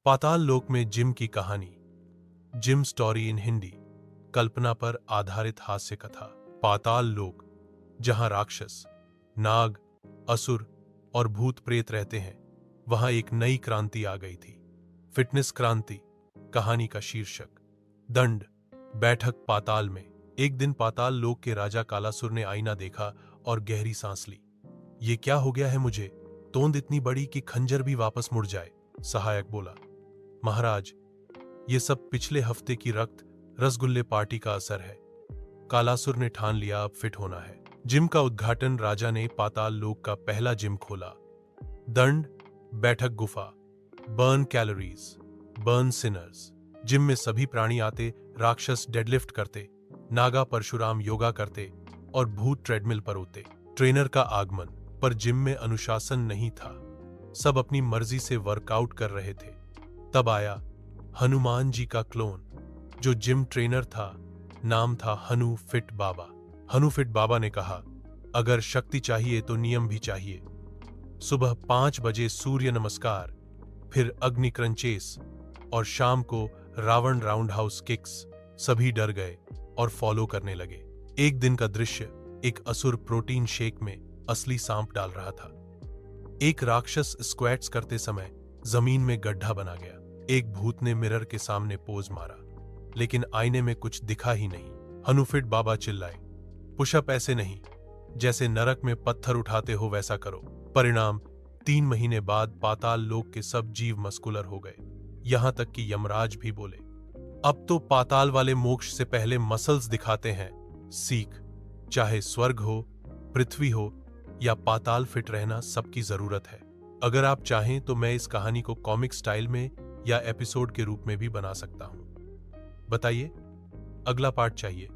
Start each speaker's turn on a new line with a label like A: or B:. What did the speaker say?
A: पाताल लोक में जिम की कहानी। Jim story in Hindi. कल्पना पर आधारित हास्य कथा। पाताल लोक, जहां राक्षस, नाग, असुर और भूत प्रेत रहते हैं, वहां एक नई क्रांति आ गई थी। फिटनेस क्रांति। कहानी का शीर्षक। दंड बैठक। पाताल में एक दिन पाताल लोक के राजा कालासुर ने आईना देखा और गहरी सांस ली। ये क्या हो गया है मुझे? तोंद इतनी बड़ी कि खंजर भी वापस मुड़ जाए। सहायक बोला, महाराज, ये सब पिछले हफ्ते की रक्त रसगुल्ले पार्टी का असर है। कालासुर ने ठान लिया अब फिट होना है। जिम का उद्घाटन। राजा ने पाताल लोक का पहला जिम खोला। दंड बैठक गुफा। Burn calories, burn Sinners. Gym में सभी प्राणी आते। राक्षस डेडलिफ्ट करते, नागा परशुराम योगा करते और भूत ट्रेडमिल पर उड़ते। ट्रेनर का आगमन, पर जिम में अनुशासन नहीं था। सब अपनी मर्जी से वर्कआउट कर रहे थे। तब आया हनुमान जी का क्लोन, जो जिम ट्रेनर था। नाम था हनु फिट बाबा। हनु फिट बाबा ने कहा, अगर शक्ति चाहिए तो नियम भी चाहिए। सुबह 5 बजे सूर्य नमस्कार, फिर अग्नि क्रंचेस और शाम को रावण राउंड हाउस किक्स। सभी डर गए और फॉलो करने लगे। एक दिन का दृश्य। एक असुर प्रोटीन शेक में असली सांप डाल रहा था। एक राक्षस स्क्वैट्स करते समय जमीन में गड्ढा बना गया। एक भूत ने मिरर के सामने पोज मारा, लेकिन आईने में कुछ दिखा ही नहीं। हनुफिट बाबा चिल्लाए, पुशअप ऐसे नहीं, जैसे नरक में पत्थर उठाते हो वैसा करो। परिणाम, 3 महीने बाद पाताल लोक के सब जीव मस्कुलर हो गए। यहां तक कि यमराज भी बोले, अब तो पाताल वाले मोक्ष से पहले मसल्स दिखाते हैं। सीख, चाहे स्वर्ग हो, पृथ्वी हो या पाताल, फिट रहना सबकी जरूरत है। अगर आप चाहें तो मैं इस कहानी को कॉमिक स्टाइल में या एपिसोड के रूप में भी बना सकता हूं। बताइए, अगला पार्ट चाहिए?